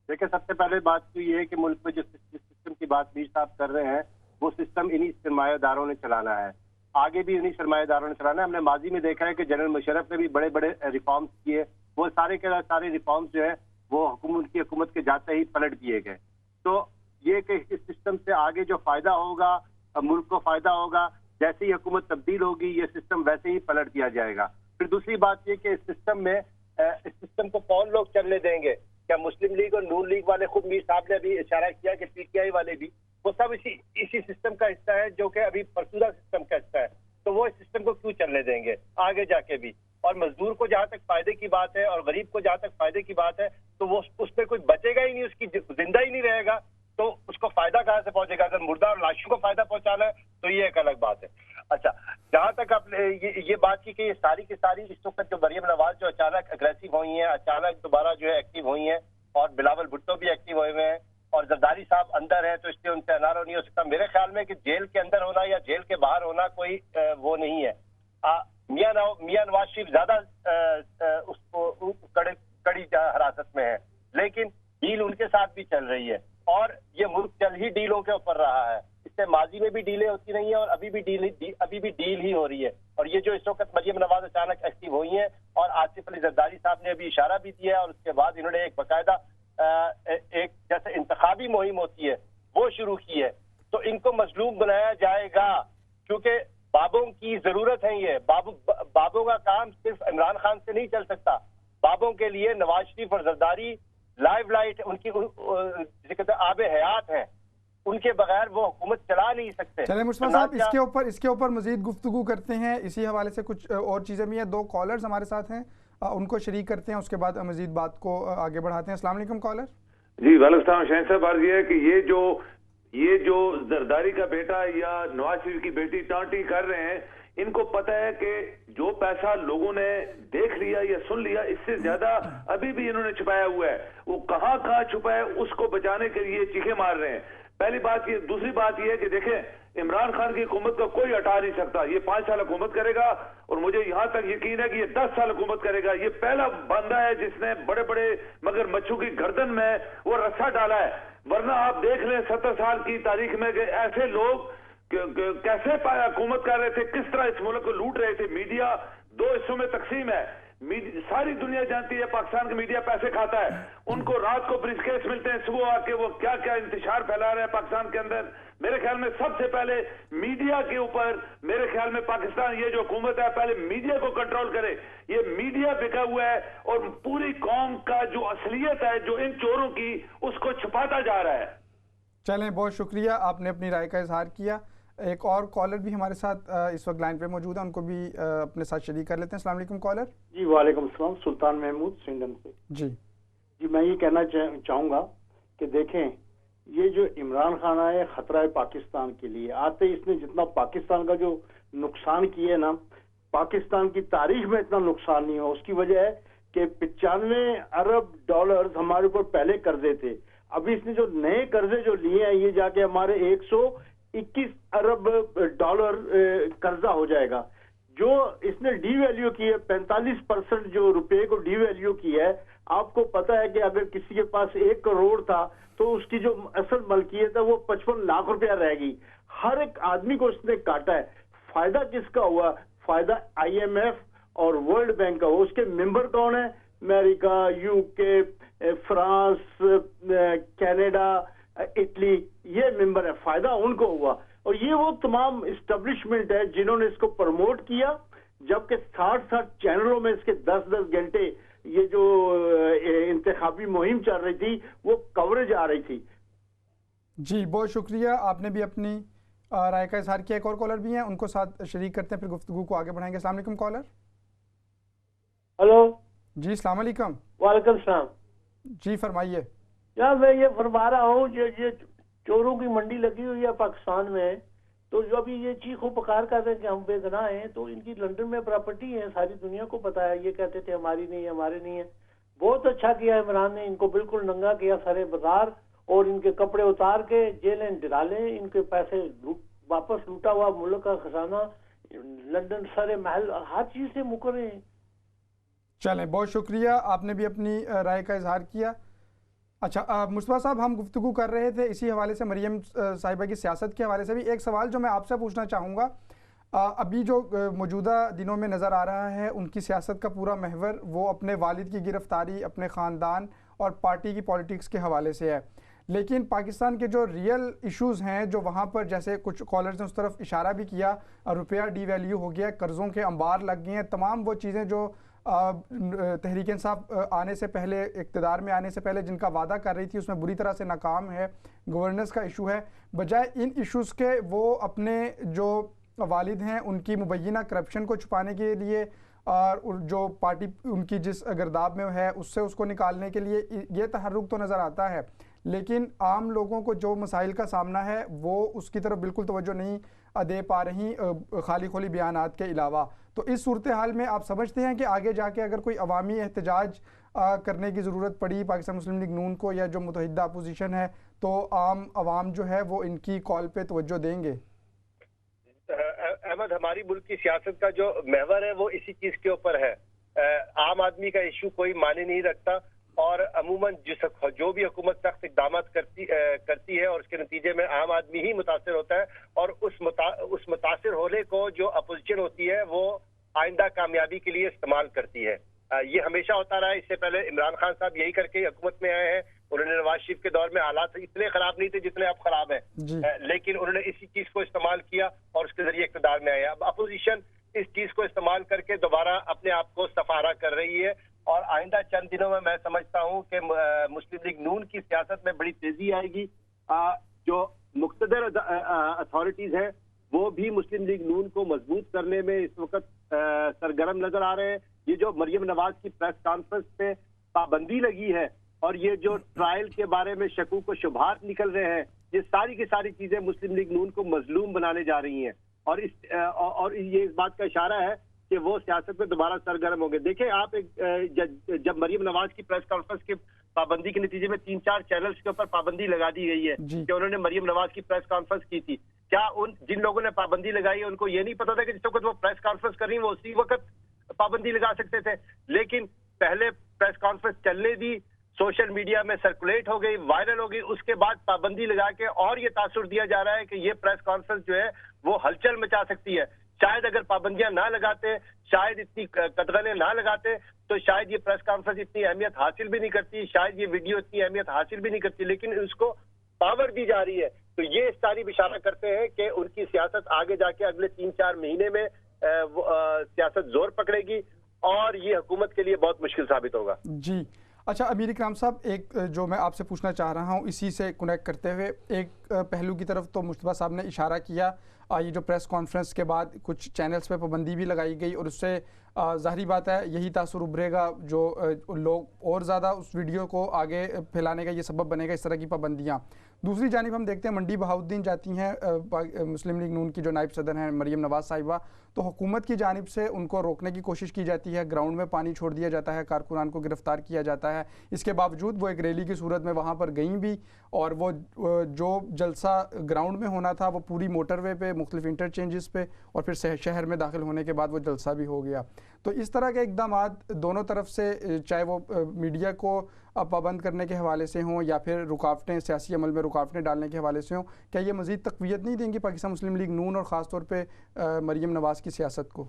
دیکھیں، سب سے پہلے بات تو یہ ہے کہ ملک میں جو سسٹم کی بات میر صاحب کر رہے ہیں وہ سسٹم انہی سرمایہ داروں نے چلانا ہے، آگے بھی انہی سرمایہ داروں نے چلانا ہے. ہم نے ماضی میں دیکھا ہے کہ جنرل مشرف نے بھی بڑے بڑے ریفارمز کیے، وہ سارے کے سارے ریفارمز جو ہے وہ حکومت کے جاتے ہی پلٹ دیے گئے. تو یہ کہ اس سسٹم سے آگے جو فائدہ ہوگا ملک کو فائدہ ہوگا، جیسے ہی حکومت تبدیل ہوگی یہ سسٹم ویسے ہی پلٹ دیا جائے گا. پھر دوسری بات یہ کہ اس سسٹم کو کون لوگ چلنے دیں گے؟ کیا مسلم لیگ اور نون لیگ والے؟ خود میر صاحب نے ابھی اشارہ کیا کہ پی ٹی آئی والے بھی، وہ سب اسی سسٹم کا حصہ ہے جو کہ ابھی فرسودہ سسٹم کا حصہ ہے. تو وہ اس سسٹم کو کیوں چلنے دیں گے آگے جا کے بھی؟ اور مزدور کو جہاں تک فائدے کی بات ہے اور غریب کو جہاں تک فائدے کی بات ہے تو وہ اس پہ کوئی بچے گا ہی نہیں، اس کی زندہ ہی نہیں رہے گا، تو اس کو فائدہ کہاں سے پہنچے گا؟ اگر مردہ اور لاشوں کو فائدہ پہنچانا ہے تو یہ ایک الگ بات ہے. اچھا، جہاں تک آپ نے یہ بات کی کہ یہ ساری کی ساری اس وقت جو مریم نواز جو اچانک اگریسو ہوئی ہیں، اچانک دوبارہ جو ہے ایکٹیو ہوئی ہیں، اور بلاول بھٹو بھی ایکٹیو ہوئے ہیں، اور زرداری صاحب اندر ہیں تو اس لیے ان سے انارو نہیں ہو سکتا. میرے خیال میں کہ جیل کے اندر ہونا یا جیل کے باہر ہونا کوئی وہ نہیں ہے. میاں نواز شریف زیادہ اس کو کڑی حراست میں ہے، لیکن ڈیل ان کے ساتھ بھی چل رہی ہے اور یہ ملک چل ہی ڈیلوں کے اوپر رہا ہے. اس سے ماضی میں بھی ڈیلیں ہوتی نہیں ہیں اور ابھی بھی ڈیل ہی ہو رہی ہے. اور یہ جو اس وقت مریم نواز اچانک ایکٹیو ہوئی ہیں اور آصف علی زرداری صاحب نے ابھی اشارہ بھی دیا ہے اور اس کے بعد انہوں نے ایک باقاعدہ ایک جیسے انتخابی مہم ہوتی ہے وہ شروع کی ہے، تو ان کو مظلوم بنایا جائے گا کیونکہ بابوں کی ضرورت ہے. یہ بابوں کا کام صرف عمران خان سے نہیں چل سکتا. بابوں کے لیے نواز شریف اور زرداری لائیو لائٹ ان کی جسے کہتے ہیں آب حیات ہیں، ان کے بغیر وہ حکومت چلا نہیں سکتے. چلیں مصطفیٰ صاحب اس کے اوپر مزید گفتگو کرتے ہیں. اسی حوالے سے کچھ اور چیزیں بھی ہیں. دو کالرز ہمارے ساتھ ہیں، ان کو شریک کرتے ہیں، اس کے بعد مزید بات کو آگے بڑھاتے ہیں. السلام علیکم کالر. جی وعلیکم السلام. شاہین صاحب عرض یہ ہے کہ یہ جو زرداری کا بیٹا یا نواز شریف کی بیٹی ٹانٹی کر رہے ہیں، ان کو پتہ ہے کہ جو پیسہ لوگوں نے دیکھ لیا یا سن لیا اس سے زیادہ ابھی بھی انہوں نے چھپایا ہوا ہے. وہ کہاں چھپا ہے اس کو بچانے کے لیے چیخیں مار رہے ہیں. پہلی بات یہ. دوسری بات یہ ہے کہ دیکھیں عمران خان کی حکومت کو کوئی ہٹا نہیں سکتا. یہ 5 سال حکومت کرے گا اور مجھے یہاں تک یقین ہے کہ یہ 10 سال حکومت کرے گا. یہ پہلا بندہ ہے جس نے بڑے بڑے مگر مچھو کی گردن میں وہ رسا ڈالا ہے. ورنہ آپ دیکھ لیں 70 سال کی تاریخ میں کہ ایسے لوگ کیسے حکومت کر رہے تھے، کس طرح اس ملک کو لوٹ رہے تھے. میڈیا 2 حصوں میں تقسیم ہے. ساری دنیا جانتی ہے پاکستان کا میڈیا پیسے کھاتا ہے. ان کو رات کو بریف کیس ملتے ہیں، صبح آ کے وہ کیا کیا انتشار پھیلا رہے ہیں پاکستان کے اندر. میرے خیال میں سب سے پہلے میڈیا کے اوپر میرے خیال میں پاکستان یہ جو حکومت ہے پہلے میڈیا کو کنٹرول کرے. یہ میڈیا بکا ہوا ہے اور پوری قوم کا جو اصلیت ہے جو ان چوروں کی اس کو چھپاتا جا رہا ہے. چلیں بہت شکریہ، آپ نے اپنی رائے کا اظہار کیا. ایک اور کالر بھی ہمارے ساتھ اس وقت لائن پہ موجود ہے، ان کو بھی اپنے ساتھ شریک کر لیتے ہیں. السلام علیکم کالر. جی وعلیکم السلام. سلطان محمود سنگن سے. جی میں یہ کہنا چاہوں گا کہ دیکھیں یہ جو عمران خان آئے خطرہ ہے پاکستان کے لیے. آتے اس نے جتنا پاکستان کا جو نقصان کیا ہے نا، پاکستان کی تاریخ میں اتنا نقصان نہیں ہوا. اس کی وجہ ہے کہ 95 ارب ڈالرز ہمارے اوپر پہلے قرضے تھے. ابھی اس نے جو نئے قرضے جو لیے ہیں یہ جا کے ہمارے 121 ارب ڈالر قرضہ ہو جائے گا. جو اس نے ڈی ویلیو کی ہے 45% جو روپے کو ڈی ویلیو کی ہے. آپ کو پتا ہے کہ اگر کسی کے پاس 1 کروڑ تھا تو اس کی جو اصل ملکیت ہے وہ 55 لاکھ روپیہ رہے گی. ہر ایک آدمی کو اس نے کاٹا ہے. فائدہ کس کا ہوا؟ فائدہ IMF اور ورلڈ بینک کا. اس کے ممبر کون ہیں؟ امریکہ، UK، فرانس، کینیڈا، اٹلی، یہ ممبر ہے. فائدہ ان کو ہوا. اور یہ وہ تمام اسٹیبلشمنٹ ہے جنہوں نے اس کو پروموٹ کیا، جبکہ 60 چینلوں میں اس کے 10 گھنٹے یہ جو انتخابی مہم چل رہی تھی وہ کوریج آ رہی تھی. جی بہت شکریہ، آپ نے بھی اپنی رائے کا اظہار کیا. ایک اور کالر بھی ہیں، ان کو ساتھ شریک کرتے ہیں، پھر گفتگو کو آگے بڑھائیں گے. السلام علیکم کالر. ہلو جی السلام علیکم. وعلیکم السلام. جی فرمائیے. یار میں یہ فرما رہا ہوں یہ چوروں کی منڈی لگی ہوئی ہے پاکستان میں، تو جو ابھی یہ چیخ و پکار کر رہے ہیں کہ ہم بے گناہ ہیں، تو ان کی لندن میں پراپرٹی ہے، ساری دنیا کو پتا ہے. یہ کہتے تھے ہماری نہیں ہے، ہمارے نہیں ہے. بہت اچھا کیا عمران نے، ان کو بالکل ننگا کیا سارے بازار، اور ان کے کپڑے اتار کے جیلیں ڈالیں، ان کے پیسے واپس لوٹا ہوا ملک کا خزانہ، لندن سارے محل ہر چیز سے مکر ہیں. چلیں بہت شکریہ، آپ نے بھی اپنی رائے کا اظہار کیا. اچھا مصطفیٰ صاحب، ہم گفتگو کر رہے تھے اسی حوالے سے مریم صاحبہ کی سیاست کے حوالے سے بھی. ایک سوال جو میں آپ سے پوچھنا چاہوں گا، ابھی جو موجودہ دنوں میں نظر آ رہا ہے ان کی سیاست کا پورا محور وہ اپنے والد کی گرفتاری، اپنے خاندان اور پارٹی کی پالیٹکس کے حوالے سے ہے. لیکن پاکستان کے جو ریئل ایشوز ہیں جو وہاں پر، جیسے کچھ کالرز نے اس طرف اشارہ بھی کیا، روپیہ ڈی ویلیو ہو گیا، قرضوں کے انبار لگ گئے ہیں، تمام وہ چیزیں جو تحریک انصاف آنے سے پہلے، اقتدار میں آنے سے پہلے جن کا وعدہ کر رہی تھی اس میں بری طرح سے ناکام ہے. گورننس کا ایشو ہے، بجائے ان ایشوز کے وہ اپنے جو والد ہیں ان کی مبینہ کرپشن کو چھپانے کے لیے اور جو پارٹی ان کی جس گرداب میں ہے اس سے اس کو نکالنے کے لیے یہ تحرک تو نظر آتا ہے. لیکن عام لوگوں کو جو مسائل کا سامنا ہے وہ اس کی طرف بالکل توجہ نہیں دے پا رہی، خالی خولی بیانات کے علاوہ. تو اس صورتحال میں آپ سمجھتے ہیں کہ آگے جا کے اگر کوئی عوامی احتجاج کرنے کی ضرورت پڑی پاکستان مسلم لیگ نون کو یا جو متحدہ اپوزیشن ہے، تو عام عوام جو ہے وہ ان کی کال پہ توجہ دیں گے؟ احمد، ہماری ملک کی سیاست کا جو محور ہے وہ اسی چیز کے اوپر ہے. عام آدمی کا ایشو کوئی معنی نہیں رکھتا، اور عموماً جو بھی حکومت سخت اقدامات کرتی ہے اور اس کے نتیجے میں عام آدمی ہی متاثر ہوتا ہے، اور اس متاثر ہونے کو جو اپوزیشن ہوتی ہے وہ آئندہ کامیابی کے لیے استعمال کرتی ہے. یہ ہمیشہ ہوتا رہا ہے. اس سے پہلے عمران خان صاحب یہی کر کے حکومت میں آئے ہیں. انہوں نے نواز شریف کے دور میں حالات اتنے خراب نہیں تھے جتنے اب خراب ہیں، لیکن انہوں نے اسی چیز کو استعمال کیا اور اس کے ذریعے اقتدار میں آئے. اب اپوزیشن اس چیز کو استعمال کر کے دوبارہ اپنے آپ کو سفارہ کر رہی ہے، اور آئندہ چند دنوں میں سمجھتا ہوں کہ مسلم لیگ نون کی سیاست میں بڑی تیزی آئے گی. جو مقتدر اتھارٹیز ہیں وہ بھی مسلم لیگ نون کو مضبوط کرنے میں اس وقت سرگرم نظر آ رہے ہیں. یہ جو مریم نواز کی پریس کانفرنس پہ پابندی لگی ہے اور یہ جو ٹرائل کے بارے میں شکوک و شبہات نکل رہے ہیں، یہ ساری کی ساری چیزیں مسلم لیگ نون کو مظلوم بنانے جا رہی ہیں، اور یہ اس بات کا اشارہ ہے کہ وہ سیاست میں دوبارہ سرگرم ہوں گے. دیکھیں آپ، جب مریم نواز کی پریس کانفرنس کی پابندی کے نتیجے میں 3-4 چینلز کے اوپر پابندی لگا دی گئی ہے کہ انہوں نے مریم نواز کی پریس کانفرنس کی تھی. کیا جن لوگوں نے پابندی لگائی ہے ان کو یہ نہیں پتا تھا کہ جس وقت وہ پریس کانفرنس کر رہی ہیں وہ اسی وقت پابندی لگا سکتے تھے؟ لیکن پہلے پریس کانفرنس چلنے دی، سوشل میڈیا میں سرکولیٹ ہو گئی، وائرل ہو گئی، اس کے بعد پابندی لگا کے اور یہ تاثر دیا جا رہا ہے کہ یہ پریس کانفرنس جو ہے وہ ہلچل مچا سکتی ہے. شاید اگر پابندیاں نہ لگاتے، شاید اتنی قدغنیں نہ لگاتے، تو شاید یہ پریس کانفرنس اتنی اہمیت حاصل بھی نہیں کرتی، شاید یہ ویڈیو اتنی اہمیت حاصل بھی نہیں کرتی. لیکن اس کو پاور دی جا رہی ہے. تو یہ اس تاریخ اشارہ کرتے ہیں کہ ان کی سیاست آگے جا کے اگلے 3-4 مہینے میں سیاست زور پکڑے گی، اور یہ حکومت کے لیے بہت مشکل ثابت ہوگا. جی اچھا، امیر اکرام صاحب، ایک جو میں آپ سے پوچھنا چاہ رہا ہوں اسی سے کنیکٹ کرتے ہوئے، ایک پہلو کی طرف تو مصطفیٰ صاحب نے اشارہ کیا، یہ جو پریس کانفرنس کے بعد کچھ چینلز پہ پابندی بھی لگائی گئی، اور اس سے ظاہری بات ہے یہی تاثر ابھرے گا، جو لوگ اور زیادہ اس ویڈیو کو آگے پھیلانے کا یہ سبب بنے گا اس طرح کی پابندیاں. دوسری جانب ہم دیکھتے ہیں منڈی بہاؤالدین جاتی ہیں مسلم لیگ نون کی جو نائب صدر ہیں مریم نواز صاحبہ، تو حکومت کی جانب سے ان کو روکنے کی کوشش کی جاتی ہے، گراؤنڈ میں پانی چھوڑ دیا جاتا ہے، کارکنان کو گرفتار کیا جاتا ہے. اس کے باوجود وہ ایک ریلی کی صورت میں وہاں پر گئیں بھی، اور وہ جو جلسہ گراؤنڈ میں ہونا تھا وہ پوری موٹر وے پہ مختلف انٹرچینجز پہ اور پھر شہر میں داخل ہونے کے بعد وہ جلسہ بھی ہو گیا. تو اس طرح کے اقدامات دونوں طرف سے، چاہے وہ میڈیا کو پابند کرنے کے حوالے سے ہوں یا پھر رکاوٹیں، سیاسی عمل میں رکاوٹیں ڈالنے کے حوالے سے ہوں، کیا یہ مزید تقویت نہیں دیں گی پاکستان مسلم لیگ نون اور خاص طور پہ مریم نواز کی سیاست کو؟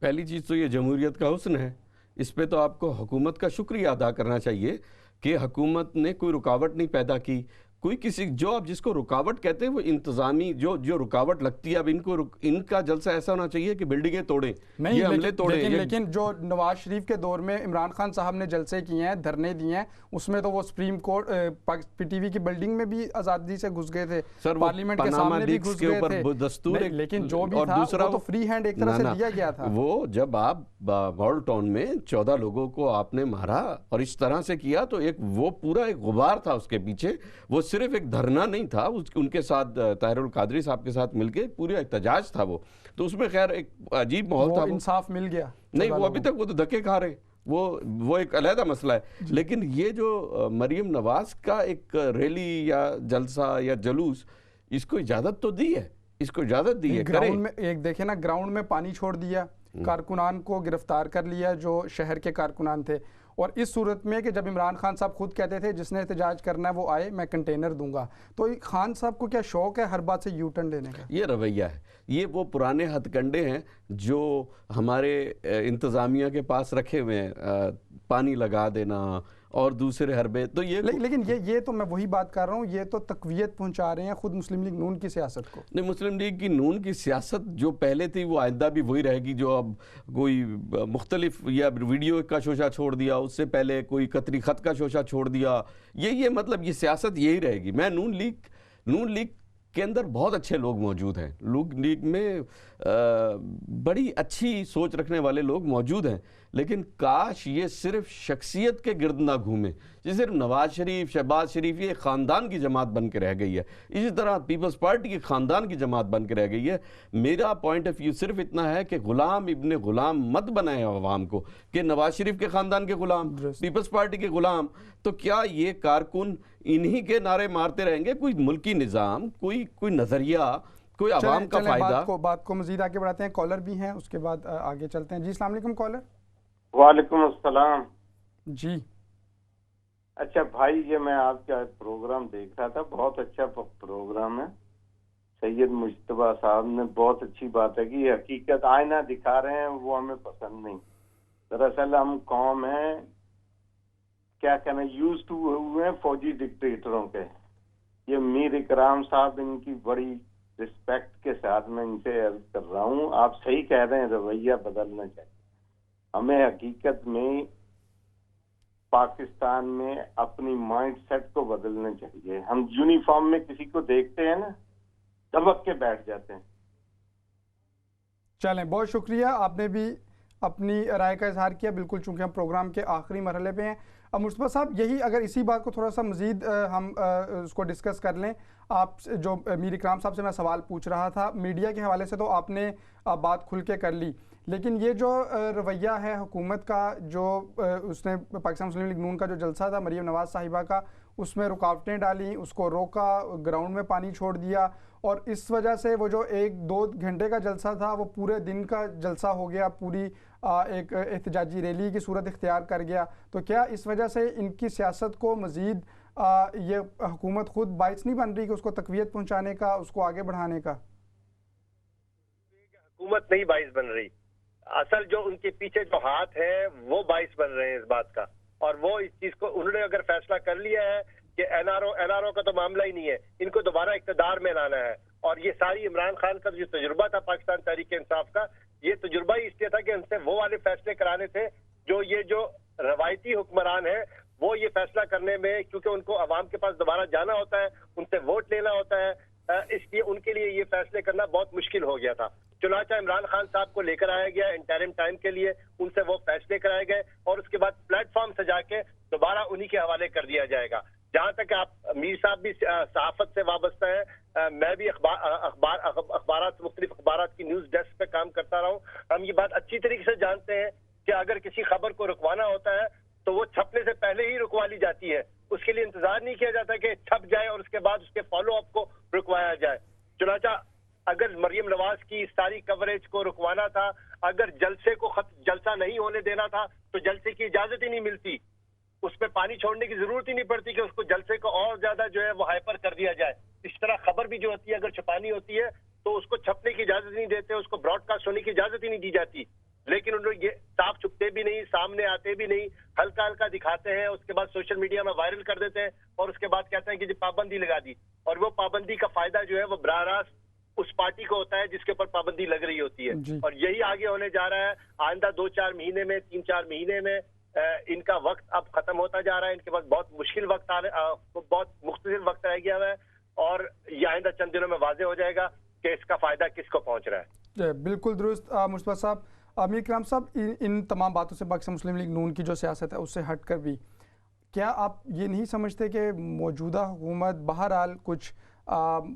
پہلی چیز تو یہ جمہوریت کا حسن ہے، اس پہ تو آپ کو حکومت کا شکریہ ادا کرنا چاہیے کہ حکومت نے کوئی رکاوٹ نہیں پیدا کی. کوئی کسی جو آپ جس کو رکاوٹ کہتے ہیں وہ انتظامی جو رکاوٹ لگتی ہے، اب ان کا جلسہ ایسا ہونا چاہیے کہ بلڈنگیں توڑیں، یہ حملے توڑیں. لیکن جو نواز شریف کے دور میں عمران خان صاحب نے جلسے کیے ہیں، دھرنے دیے ہیں، اس میں تو وہ supreme court P T V کی بلڈنگ میں بھی آزادی سے گھس گئے تھے، پارلیمنٹ کے سامنے بھی گھس گئے تھے، لیکن جو بھی تھا وہ تو فری ہینڈ ایک طرح سے دیا گیا تھا. وہ جب آپ ماڈل ٹاؤن میں 14 لوگوں کو آپ نے مارا اور اس طرح سے کیا، تو وہ پورا ایک غبار تھا اس کے پیچھے، وہ صرف ایک دھرنا نہیں تھا، ان کے ساتھ طاہر القادری صاحب کے ساتھ مل کے پورے احتجاج تھا وہ، تو اس میں خیر ایک عجیب ماحول تھا. انصاف مل گیا نہیں، وہ ابھی تک وہ تو دھکے کھا رہے، وہ ایک علیحدہ مسئلہ ہے. لیکن یہ جو مریم نواز کا ایک ریلی یا جلسہ یا جلوس، اس کو اجازت تو دی ہے، اس کو اجازت دی ہے. گراؤنڈ میں ایک دیکھیں نا، گراؤنڈ میں پانی چھوڑ دیا، کارکنان کو گرفتار کر لیا جو شہر کے کارکنان تھے، اور اس صورت میں کہ جب عمران خان صاحب خود کہتے تھے جس نے احتجاج کرنا ہے وہ آئے، میں کنٹینر دوں گا. تو خان صاحب کو کیا شوق ہے ہر بات سے یو ٹرن لینے کا؟ یہ رویہ ہے، یہ وہ پرانے ہتھ کنڈے ہیں جو ہمارے انتظامیہ کے پاس رکھے ہوئے ہیں، پانی لگا دینا اور دوسرے حربے. تو یہ لیکن یہ تو میں وہی بات کر رہا ہوں، یہ تو تقویت پہنچا رہے ہیں خود مسلم لیگ نون کی سیاست کو. نہیں، مسلم لیگ کی نون کی سیاست جو پہلے تھی وہ آئندہ بھی وہی رہے گی. جو اب کوئی مختلف یا ویڈیو کا شوشہ چھوڑ دیا، اس سے پہلے کوئی قطری خط کا شوشہ چھوڑ دیا، یہ مطلب یہ سیاست یہی رہے گی. میں نون لیگ کے اندر بہت اچھے لوگ موجود ہیں، نون لیگ میں بڑی اچھی سوچ رکھنے والے لوگ موجود ہیں، لیکن کاش یہ صرف شخصیت کے گرد نہ گھومے. یہ صرف نواز شریف، شہباز شریف، یہ خاندان کی جماعت بن کے رہ گئی ہے. اسی طرح پیپلز پارٹی کے خاندان کی جماعت بن کے رہ گئی ہے. میرا پوائنٹ آف ویو صرف اتنا ہے کہ غلام ابن غلام مت بنائے عوام کو، کہ نواز شریف کے خاندان کے غلام، پیپلز پارٹی کے غلام. تو کیا یہ کارکن انہی کے نعرے مارتے رہیں گے؟ کوئی ملکی نظام، کوئی نظریہ، کوئی عوام کا فائدہ. بات کو مزید آگے بڑھاتے ہیں. کالر بھی ہیں، اس کے بعد آگے چلتے ہیں. جی السلام علیکم کالر. وعلیکم السلام. جی اچھا بھائی، یہ میں آپ کا پروگرام دیکھ رہا تھا، بہت اچھا پروگرام ہے. سید مجتبیٰ صاحب نے بہت اچھی بات ہے کہ یہ حقیقت آئینہ دکھا رہے ہیں، وہ ہمیں پسند نہیں. دراصل ہم قوم ہیں، کیا کہنا، یوز ٹو ہوئے ہیں فوجی ڈکٹیٹروں کے. یہ میر اکرام صاحب، ان کی بڑی رسپیکٹ کے ساتھ میں ان سے عرض کر رہا ہوں، آپ صحیح کہہ رہے ہیں، رویہ بدلنا چاہیے. ہمیں حقیقت میں پاکستان میں اپنی مائنڈ سیٹ کو بدلنا چاہیے. ہم یونیفارم میں کسی کو دیکھتے ہیں نا، دبک کے بیٹھ جاتے ہیں. چلیں، بہت شکریہ، آپ نے بھی اپنی رائے کا اظہار کیا. بالکل، چونکہ ہم پروگرام کے آخری مرحلے پہ ہیں. اب مصطفیٰ صاحب، یہی اگر اسی بات کو تھوڑا سا مزید ہم اس کو ڈسکس کر لیں. آپ جو میر اکرام صاحب سے میں سوال پوچھ رہا تھا، میڈیا کے حوالے سے تو آپ نے بات کھل کے کر لی، لیکن یہ جو رویہ ہے حکومت کا، جو اس نے پاکستان مسلم لیگ نون کا جو جلسہ تھا مریم نواز صاحبہ کا، اس میں رکاوٹیں ڈالیں، اس کو روکا، گراؤنڈ میں پانی چھوڑ دیا، اور اس وجہ سے وہ جو 1-2 گھنٹے کا جلسہ تھا وہ پورے دن کا جلسہ ہو گیا، پوری ایک احتجاجی ریلی کی صورت اختیار کر گیا. تو کیا اس وجہ سے ان کی سیاست کو مزید یہ حکومت خود باعث نہیں بن رہی کہ اس کو تقویت پہنچانے کا، اس کو آگے بڑھانے کا؟ حکومت نہیں باعث بن رہی، اصل جو ان کے پیچھے جو ہاتھ ہیں وہ باعث بن رہے ہیں اس بات کا. اور وہ اس چیز کو انہوں نے اگر فیصلہ کر لیا ہے کہ این آر او کا تو معاملہ ہی نہیں ہے، ان کو دوبارہ اقتدار میں لانا ہے. اور یہ ساری عمران خان کا جو تجربہ تھا پاکستان تحریک انصاف کا، یہ تجربہ ہی اس لیے تھا کہ ان سے وہ والے فیصلے کرانے تھے جو روایتی حکمران ہیں وہ یہ فیصلہ کرنے میں، کیونکہ ان کو عوام کے پاس دوبارہ جانا ہوتا ہے، ان سے ووٹ لینا ہوتا ہے، اس لیے ان کے لیے یہ فیصلے کرنا بہت مشکل ہو گیا تھا. چنانچہ عمران خان صاحب کو لے کر آیا گیا انٹرم ٹائم کے لیے، ان سے وہ فیصلے کرائے گئے اور اس کے بعد پلیٹ فارم سجا کے دوبارہ انہی کے حوالے کر دیا جائے گا. جہاں تک آپ میر صاحب بھی صحافت سے وابستہ ہیں، میں بھی اخبارات، مختلف اخبارات کی نیوز ڈیسک پہ کام کرتا رہا ہوں. ہم یہ بات اچھی طریقے سے جانتے ہیں کہ اگر کسی خبر کو رکوانا ہوتا ہے تو وہ چھپنے سے پہلے ہی رکوا لی جاتی ہے، اس کے لیے انتظار نہیں کیا جاتا کہ چھپ جائے اور اس کے بعد اس کے فالو اپ کو رکوایا جائے. چنانچہ اگر مریم نواز کی ساری کوریج کو رکوانا تھا، اگر جلسے کو جلسہ نہیں ہونے دینا تھا تو جلسے کی اجازت ہی نہیں ملتی، اس پہ پانی چھوڑنے کی ضرورت ہی نہیں پڑتی کہ اس کو جلسے کو اور زیادہ جو ہے وہ ہائپر کر دیا جائے. اس طرح خبر بھی جو ہوتی ہے اگر چھپانی ہوتی ہے تو اس کو چھپنے کی اجازت نہیں دیتے، اس کو براڈ کاسٹ ہونے کی اجازت ہی نہیں دی جاتی. لیکن ان لوگ یہ صاف چھپتے بھی نہیں، سامنے آتے بھی نہیں، ہلکا ہلکا دکھاتے ہیں، اس کے بعد سوشل میڈیا میں وائرل کر دیتے ہیں اور اس کے بعد کہتے ہیں کہ جی پابندی لگا دی. اور وہ پابندی کا فائدہ جو ہے وہ براہ راست اس پارٹی کو ہوتا ہے جس کے اوپر پابندی لگ رہی ہوتی ہے. اور یہی آگے ہونے جا رہا ہے. آئندہ 2-4 مہینے میں، 3-4 مہینے میں ان کا وقت اب ختم ہوتا جا رہا ہے. ان کے پاس بہت مشکل وقت بہت مختصر وقت رہ گیا ہے اور یہ آئندہ چند دنوں میں واضح ہو جائے گا کہ اس کا فائدہ کس کو پہنچ رہا ہے. بالکل درست مصطفیٰ صاحب. میر اکرام صاحب، ان تمام باتوں سے پاکستان مسلم لیگ نون کی جو سیاست ہے اس سے ہٹ کر بھی کیا آپ یہ نہیں سمجھتے کہ موجودہ حکومت بہرحال کچھ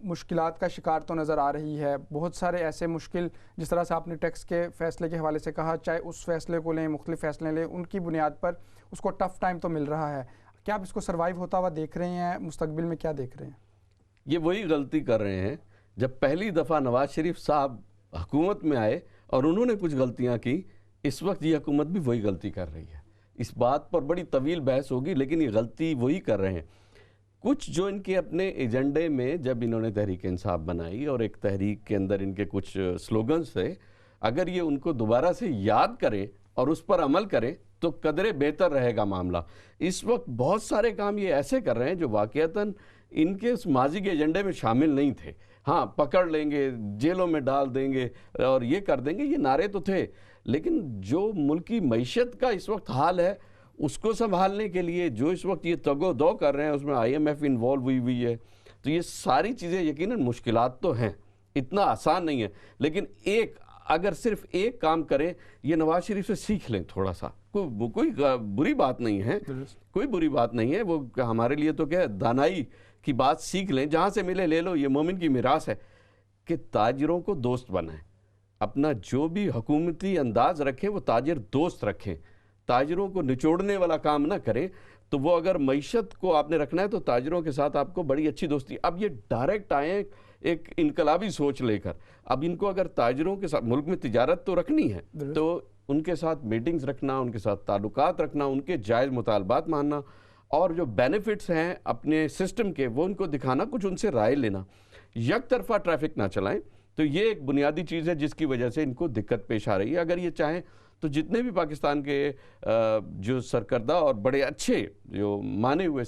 مشکلات کا شکار تو نظر آ رہی ہے؟ بہت سارے ایسے مشکل، جس طرح سے آپ نے ٹیکس کے فیصلے کے حوالے سے کہا، چاہے اس فیصلے کو لیں، مختلف فیصلے لیں، ان کی بنیاد پر اس کو ٹف ٹائم تو مل رہا ہے. کیا آپ اس کو سروائیو ہوتا ہوا دیکھ رہے ہیں؟ مستقبل میں کیا دیکھ رہے ہیں؟ یہ وہی غلطی کر رہے ہیں جب پہلی دفعہ نواز شریف صاحب حکومت میں آئے اور انہوں نے کچھ غلطیاں کی. اس وقت یہ حکومت بھی وہی غلطی کر رہی ہے. اس بات پر بڑی طویل بحث ہوگی، لیکن یہ غلطی وہی کر رہے ہیں. کچھ جو ان کے اپنے ایجنڈے میں جب انہوں نے تحریک انصاف بنائی اور ایک تحریک کے اندر ان کے کچھ سلوگنز تھے، اگر یہ ان کو دوبارہ سے یاد کریں اور اس پر عمل کریں تو قدرے بہتر رہے گا معاملہ. اس وقت بہت سارے کام یہ ایسے کر رہے ہیں جو واقعتاً ان کے اس ماضی کے ایجنڈے میں شامل نہیں تھے. ہاں، پکڑ لیں گے، جیلوں میں ڈال دیں گے اور یہ کر دیں گے، یہ نعرے تو تھے، لیکن جو ملکی معیشت کا اس وقت حال ہے اس کو سنبھالنے کے لیے جو اس وقت یہ تگ و دو کر رہے ہیں، اس میں IMF انوالو ہوئی ہے. تو یہ ساری چیزیں یقیناً مشکلات تو ہیں، اتنا آسان نہیں ہے. لیکن اگر صرف ایک کام کریں، یہ نواز شریف سے سیکھ لیں تھوڑا سا. کوئی بری بات نہیں ہے، کوئی بری بات نہیں ہے. وہ ہمارے لیے تو کیا، دانائی کی بات سیکھ لیں، جہاں سے ملے لے لو. یہ مومن کی میراث ہے کہ تاجروں کو دوست بنائیں. اپنا جو بھی حکومتی انداز رکھیں وہ تاجر دوست رکھیں. تاجروں کو نچوڑنے والا کام نہ کریں. تو وہ اگر معیشت کو آپ نے رکھنا ہے تو تاجروں کے ساتھ آپ کو بڑی اچھی دوستی. اب یہ ڈائریکٹ آئیں ایک انقلابی سوچ لے کر. اب ان کو اگر تاجروں کے ساتھ، ملک میں تجارت تو رکھنی ہے، تو ان کے ساتھ میٹنگز رکھنا، ان کے ساتھ تعلقات رکھنا، ان کے جائز مطالبات ماننا، اور جو بینیفٹس ہیں اپنے سسٹم کے وہ ان کو دکھانا، کچھ ان سے رائے لینا. یک طرفہ ٹریفک نہ چلائیں. تو یہ ایک بنیادی چیز ہے جس کی وجہ سے ان کو دقت پیش آ رہی ہے. اگر یہ چاہیں تو جتنے بھی پاکستان کے جو سرکردہ اور بڑے اچھے جو مانے ہوئے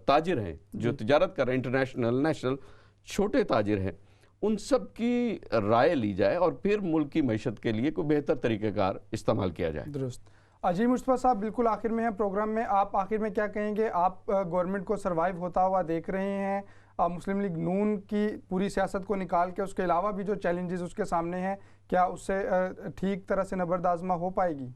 تاجر ہیں، جو تجارت کر رہے ہیں، انٹرنیشنل، نیشنل، چھوٹے تاجر ہیں، ان سب کی رائے لی جائے اور پھر ملک کی معیشت کے لیے کوئی بہتر طریقہ کار استعمال کیا جائے. درست. جی مصطفیٰ صاحب، بالکل آخر میں ہیں پروگرام میں. آپ آخر میں کیا کہیں گے؟ آپ گورنمنٹ کو سروائیو ہوتا ہوا دیکھ رہے ہیں. مسلم لیگ نون کی پوری سیاست کو نکال کے اس کے علاوہ بھی جو چیلنجز اس کے سامنے ہیں، کیا اس سے ٹھیک طرح سے نبرد آزما ہو پائے گی؟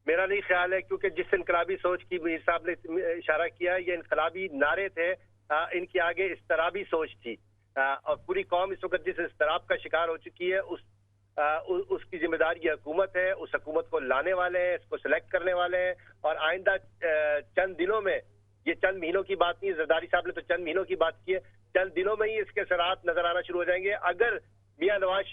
میرا نہیں خیال ہے، کیونکہ جس انقلابی سوچ کی میر صاحب نے اشارہ کیا، یہ انقلابی نعرے تھے، ان کی آگے اضطرابی سوچ تھی. اور پوری قوم اس وقت جس اضطراب کا شکار ہو چکی ہے، اس کی ذمہ داری یہ حکومت ہے. اس حکومت کو لانے والے ہیں، اس کو سلیکٹ کرنے والے ہیں، اور آئندہ چند دنوں میں، یہ چند مہینوں کی بات نہیں، زرداری صاحب نے تو چند مہینوں کی بات کی ہے، چند دنوں میں ہی اس کے اثرات نظر آنا شروع ہو جائیں گے. اگر میاں نواز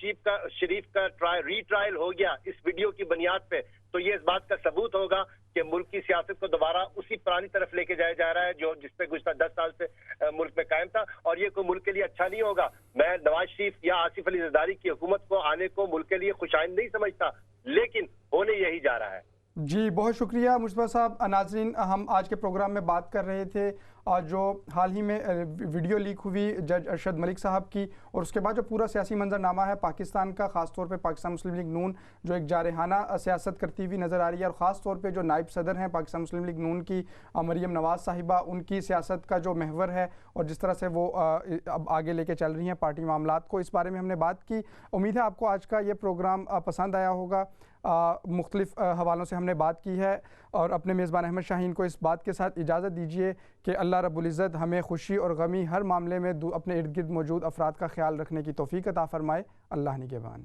شریف کا ری ٹرائل ہو گیا اس ویڈیو کی بنیاد پہ، تو یہ اس بات کا ثبوت ہوگا کہ ملک کی سیاست کو دوبارہ اسی پرانی طرف لے کے جایا جا رہا ہے جو جس پہ گزشتہ 10 سال سے ملک میں قائم تھا، اور یہ کوئی ملک کے لیے اچھا نہیں ہوگا. میں نواز شریف یا آصف علی زرداری کی حکومت کو آنے کو ملک کے لیے خوشائند نہیں سمجھتا، لیکن ہونے یہی جا رہا ہے. جی بہت شکریہ مصطفیٰ صاحب. ناظرین، ہم آج کے پروگرام میں بات کر رہے تھے جو حال ہی میں ویڈیو لیک ہوئی جج ارشد ملک صاحب کی، اور اس کے بعد جو پورا سیاسی منظرنامہ ہے پاکستان کا، خاص طور پہ پاکستان مسلم لیگ نون جو ایک جارحانہ سیاست کرتی ہوئی نظر آ رہی ہے، اور خاص طور پہ جو نائب صدر ہیں پاکستان مسلم لیگ نون کی مریم نواز صاحبہ، ان کی سیاست کا جو محور ہے اور جس طرح سے وہ اب آگے لے کے چل رہی ہیں پارٹی معاملات کو، اس بارے میں ہم نے بات کی. امید ہے آپ کو آج کا یہ پروگرام پسند آیا ہوگا. مختلف حوالوں سے ہم نے بات کی ہے، اور اپنے میزبان احمد شاہین کو اس بات کے ساتھ اجازت دیجیے کہ اللہ رب العزت ہمیں خوشی اور غمی ہر معاملے میں اپنے ارد گرد موجود افراد کا خیال رکھنے کی توفیق عطا فرمائے. اللہ نگہبان.